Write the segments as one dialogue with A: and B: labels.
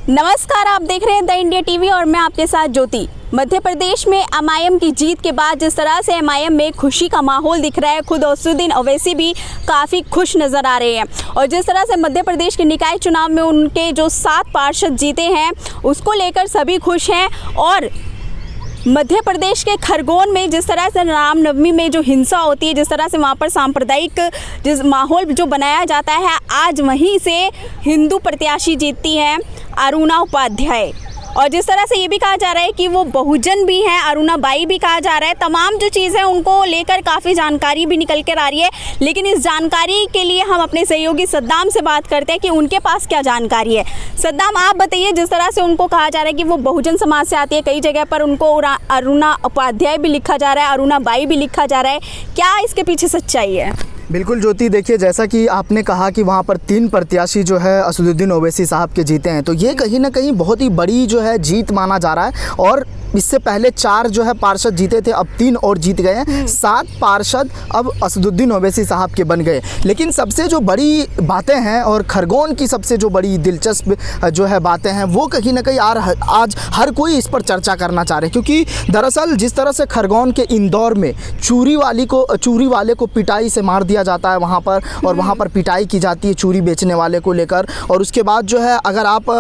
A: नमस्कार, आप देख रहे हैं द इंडिया टीवी और मैं आपके साथ ज्योति। मध्य प्रदेश में एमआईएम की जीत के बाद जिस तरह से एमआईएम में खुशी का माहौल दिख रहा है, खुद असदुद्दीन ओवैसी भी काफ़ी खुश नज़र आ रहे हैं। और जिस तरह से मध्य प्रदेश के निकाय चुनाव में उनके जो 7 पार्षद जीते हैं उसको लेकर सभी खुश हैं। और मध्य प्रदेश के खरगोन में जिस तरह से रामनवमी में जो हिंसा होती है, जिस तरह से वहाँ पर सांप्रदायिक जिस माहौल जो बनाया जाता है, आज वहीं से हिंदू प्रत्याशी जीतती हैं अरुणा उपाध्याय। और जिस तरह से ये भी कहा जा रहा है कि वो बहुजन भी हैं, अरुणा बाई भी कहा जा रहा है। तमाम जो चीज़ें उनको लेकर काफ़ी जानकारी भी निकल कर आ रही है। लेकिन इस जानकारी के लिए हम अपने सहयोगी सद्दाम से बात करते हैं कि उनके पास क्या जानकारी है। सद्दाम, आप बताइए, जिस तरह से उनको कहा जा रहा है कि वो बहुजन समाज से आती है, कई जगह पर उनको अरुणा उपाध्याय भी लिखा जा रहा है, अरुणा बाई भी लिखा जा रहा है, क्या इसके पीछे सच्चाई है?
B: बिल्कुल ज्योति, देखिए जैसा कि आपने कहा कि वहाँ पर 3 प्रत्याशी जो है असदुद्दीन ओवैसी साहब के जीते हैं, तो ये कहीं ना कहीं बहुत ही बड़ी जो है जीत माना जा रहा है। और इससे पहले 4 जो है पार्षद जीते थे, अब 3 और जीत गए हैं। 7 पार्षद अब असदुद्दीन ओवैसी साहब के बन गए। लेकिन सबसे जो बड़ी बातें हैं और खरगोन की सबसे जो बड़ी दिलचस्प जो है बातें हैं, वो कहीं ना कहीं आज हर कोई इस पर चर्चा करना चाह रहे हैं। क्योंकि दरअसल जिस तरह से खरगोन के इंदौर में चूरी वाले को पिटाई से मार दिया जाता है वहाँ पर, और वहाँ पर पिटाई की जाती है चूरी बेचने वाले को लेकर। और उसके बाद जो है अगर आप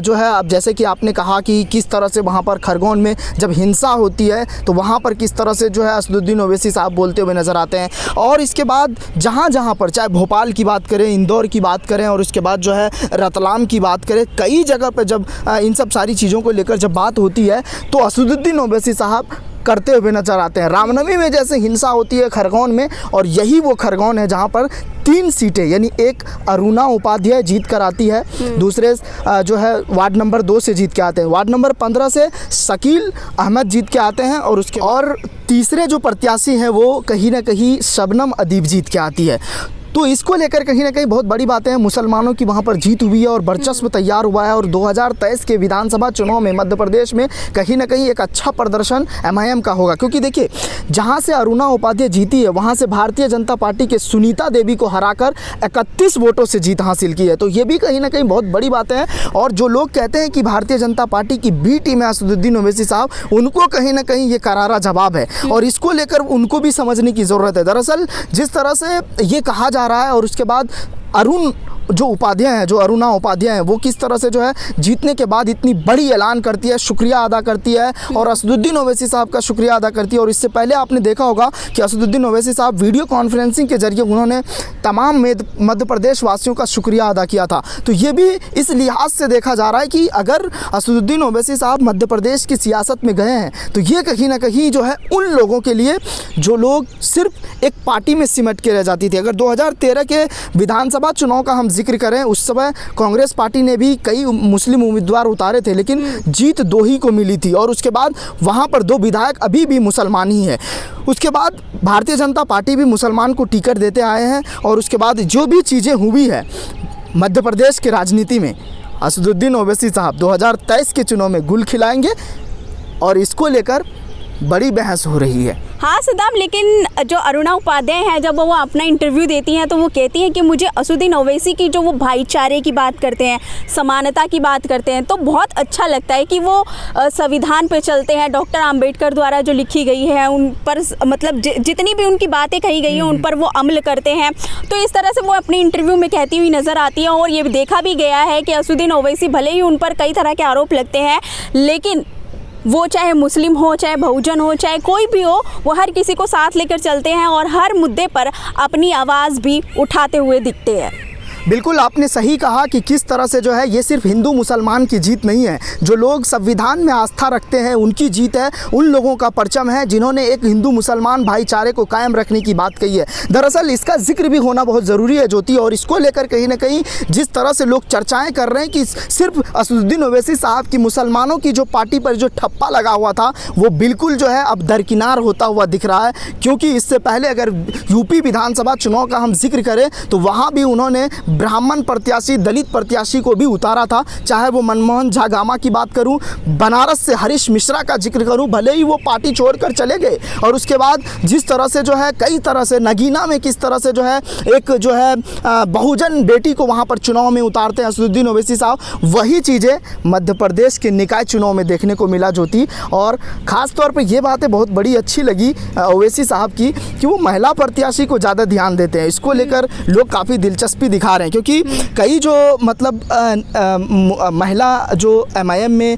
B: जो है अब जैसे कि आपने कहा कि किस तरह से वहाँ पर खरगोन में जब हिंसा होती है तो वहाँ पर किस तरह से जो है असदुद्दीन ओवैसी साहब बोलते हुए नज़र आते हैं। और इसके बाद जहाँ पर चाहे भोपाल की बात करें, इंदौर की बात करें, और उसके बाद जो है रतलाम की बात करें, कई जगह पर जब इन सब सारी चीज़ों को लेकर जब बात होती है तो असदुद्दीन ओवैसी साहब करते हुए नजर आते हैं। रामनवमी में जैसे हिंसा होती है खरगोन में, और यही वो खरगोन है जहाँ पर 3 सीटें यानी एक अरुणा उपाध्याय जीत कर आती है, दूसरे जो है वार्ड नंबर 2 से जीत के आते हैं, वार्ड नंबर 15 से शकील अहमद जीत के आते हैं, और तीसरे जो प्रत्याशी हैं वो कहीं ना कहीं शबनम अदीब जीत के आती है। तो इसको लेकर कहीं ना कहीं बहुत बड़ी बातें हैं। मुसलमानों की वहाँ पर जीत हुई है और वर्चस्व तैयार हुआ है। और 2023 के विधानसभा चुनाव में मध्य प्रदेश में कहीं ना कहीं एक अच्छा प्रदर्शन एमआईएम का होगा। क्योंकि देखिए, जहाँ से अरुणा उपाध्याय जीती है वहाँ से भारतीय जनता पार्टी के सुनीता देवी को हराकर 31 वोटों से जीत हासिल की है। तो ये भी कहीं ना कहीं बहुत बड़ी बातें हैं। और जो लोग कहते हैं कि भारतीय जनता पार्टी की बी टीम है असदुद्दीन ओवैसी साहब, उनको कहीं ना कहीं ये करारा जवाब है और इसको लेकर उनको भी समझने की ज़रूरत है। दरअसल जिस तरह से ये कहा जा रहा है, और उसके बाद जो अरुणा उपाध्याय हैं, वो किस तरह से जो है जीतने के बाद इतनी बड़ी ऐलान करती है, शुक्रिया अदा करती है और असदुद्दीन ओवैसी साहब का शुक्रिया अदा करती है। और इससे पहले आपने देखा होगा कि असदुद्दीन ओवैसी साहब वीडियो कॉन्फ्रेंसिंग के जरिए उन्होंने तमाम मध्य प्रदेश वासियों का शुक्रिया अदा किया था। तो ये भी इस लिहाज से देखा जा रहा है कि अगर असदुद्दीन ओवैसी साहब मध्य प्रदेश की सियासत में गए हैं तो ये कहीं ना कहीं जो है उन लोगों के लिए जो लोग सिर्फ एक पार्टी में सिमट के रह जाती थी। अगर 2013 के विधानसभा चुनाव का हम जिक्र करें, उस समय कांग्रेस पार्टी ने भी कई मुस्लिम उम्मीदवार उतारे थे, लेकिन जीत 2 ही को मिली थी। और उसके बाद वहाँ पर 2 विधायक अभी भी मुसलमान ही हैं। उसके बाद भारतीय जनता पार्टी भी मुसलमान को टिकट देते आए हैं। और उसके बाद जो भी चीज़ें हुई है मध्य प्रदेश के राजनीति में, असदुद्दीन ओवैसी साहब 2023 के चुनाव में गुल खिलाएंगे और इसको लेकर बड़ी बहस हो रही है।
A: हाँ सद्दाम, लेकिन जो अरुणा उपाध्याय हैं, जब वो अपना इंटरव्यू देती हैं तो वो कहती हैं कि मुझे असदुद्दीन ओवैसी की जो वो भाईचारे की बात करते हैं, समानता की बात करते हैं, तो बहुत अच्छा लगता है कि वो संविधान पे चलते हैं, डॉक्टर अंबेडकर द्वारा जो लिखी गई है उन पर, मतलब जितनी भी उनकी बातें कही गई हैं उन पर वो अमल करते हैं। तो इस तरह से वो अपने इंटरव्यू में कहती हुई नज़र आती है। और ये देखा भी गया है कि असदुद्दीन ओवैसी भले ही उन पर कई तरह के आरोप लगते हैं, लेकिन वो चाहे मुस्लिम हो, चाहे बहुजन हो, चाहे कोई भी हो, वो हर किसी को साथ लेकर चलते हैं और हर मुद्दे पर अपनी आवाज़ भी उठाते हुए दिखते हैं।
B: बिल्कुल आपने सही कहा कि किस तरह से जो है ये सिर्फ हिंदू मुसलमान की जीत नहीं है। जो लोग संविधान में आस्था रखते हैं उनकी जीत है, उन लोगों का परचम है जिन्होंने एक हिंदू मुसलमान भाईचारे को कायम रखने की बात कही है। दरअसल इसका जिक्र भी होना बहुत ज़रूरी है ज्योति। और इसको लेकर कहीं ना कहीं जिस तरह से लोग चर्चाएं कर रहे हैं कि सिर्फ असदुद्दीन ओवैसी साहब की मुसलमानों की जो पार्टी पर जो ठप्पा लगा हुआ था वो बिल्कुल जो है अब दरकिनार होता हुआ दिख रहा है। क्योंकि इससे पहले अगर यूपी विधानसभा चुनाव का हम जिक्र करें तो वहाँ भी उन्होंने ब्राह्मण प्रत्याशी, दलित प्रत्याशी को भी उतारा था। चाहे वो मनमोहन झा गामा की बात करूं, बनारस से हरीश मिश्रा का जिक्र करूं, भले ही वो पार्टी छोड़कर चले गए और उसके बाद जिस तरह से जो है कई तरह से नगीना में किस तरह से जो है एक जो है बहुजन बेटी को वहाँ पर चुनाव में उतारते हैं असदुद्दीन ओवैसी साहब, वही चीज़ें मध्य प्रदेश के निकाय चुनाव में देखने को मिला ज्योति। और ख़ास तौर पे ये बातें बहुत बड़ी अच्छी लगी ओवैसी साहब की कि वो महिला प्रत्याशी को ज़्यादा ध्यान देते हैं। इसको लेकर लोग काफ़ी दिलचस्पी दिखा रहे हैं क्योंकि कई जो मतलब महिला जो MIM में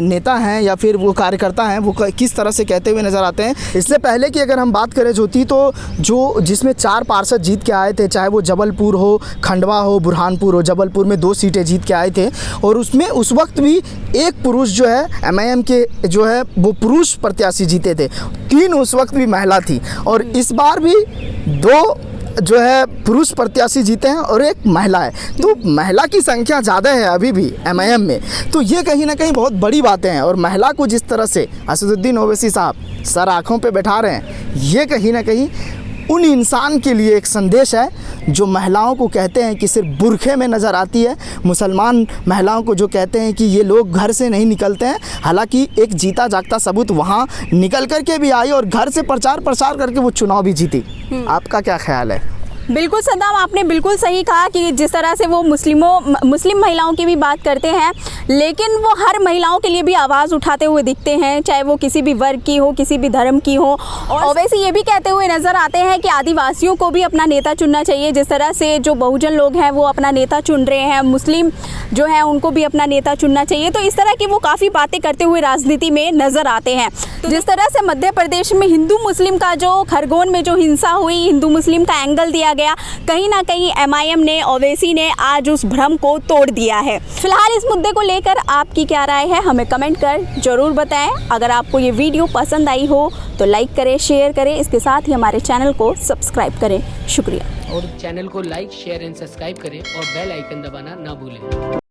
B: नेता हैं या फिर वो कार्यकर्ता हैं वो किस तरह से कहते हुए नज़र आते हैं। इससे पहले की अगर हम बात करें ज्योति तो जो जिसमें 4 पार्षद जीत के आए थे, चाहे वो जबलपुर हो, खंडवा हो, बुरहानपुर हो, जबलपुर में 2 सीटें जीत के आए थे और उसमें उस वक्त भी एक पुरुष जो है MIM के जो है वो पुरुष प्रत्याशी जीते थे, 3 उस वक्त भी महिला थी और इस बार भी 2 जो है पुरुष प्रत्याशी जीते हैं और एक महिला है। तो महिला की संख्या ज़्यादा है अभी भी MIM में, तो ये कहीं ना कहीं बहुत बड़ी बातें हैं। और महिला को जिस तरह से असदुद्दीन ओवैसी साहब सर आँखों पे बैठा रहे हैं, ये कहीं ना कहीं उन इंसान के लिए एक संदेश है जो महिलाओं को कहते हैं कि सिर्फ बुरखे में नज़र आती है, मुसलमान महिलाओं को जो कहते हैं कि ये लोग घर से नहीं निकलते हैं। हालांकि एक जीता जागता सबूत वहाँ निकल कर के भी आई और घर से प्रचार प्रसार करके वो चुनाव भी जीती। आपका क्या ख्याल है?
A: बिल्कुल सद्दाम, आपने बिल्कुल सही कहा कि जिस तरह से वो मुस्लिम महिलाओं की भी बात करते हैं, लेकिन वो हर महिलाओं के लिए भी आवाज़ उठाते हुए दिखते हैं, चाहे वो किसी भी वर्ग की हो, किसी भी धर्म की हो। और वैसे ये भी कहते हुए नज़र आते हैं कि आदिवासियों को भी अपना नेता चुनना चाहिए। जिस तरह से जो बहुजन लोग हैं वो अपना नेता चुन रहे हैं, मुस्लिम जो हैं उनको भी अपना नेता चुनना चाहिए। तो इस तरह की वो काफ़ी बातें करते हुए राजनीति में नज़र आते हैं। तो जिस तरह से मध्य प्रदेश में हिंदू मुस्लिम का जो खरगोन में जो हिंसा हुई, हिंदू मुस्लिम का एंगल दिया गया, कहीं ना कहीं MIM ने, ओवैसी ने आज उस भ्रम को तोड़ दिया है। फिलहाल इस मुद्दे को लेकर आपकी क्या राय है, हमें कमेंट कर जरूर बताएं। अगर आपको ये वीडियो पसंद आई हो तो लाइक करें, शेयर करें, इसके साथ ही हमारे चैनल को सब्सक्राइब करें। शुक्रिया।
C: और चैनल को लाइक, शेयर एंड सब्सक्राइब करें और बेल आइकन दबाना ना भूलें।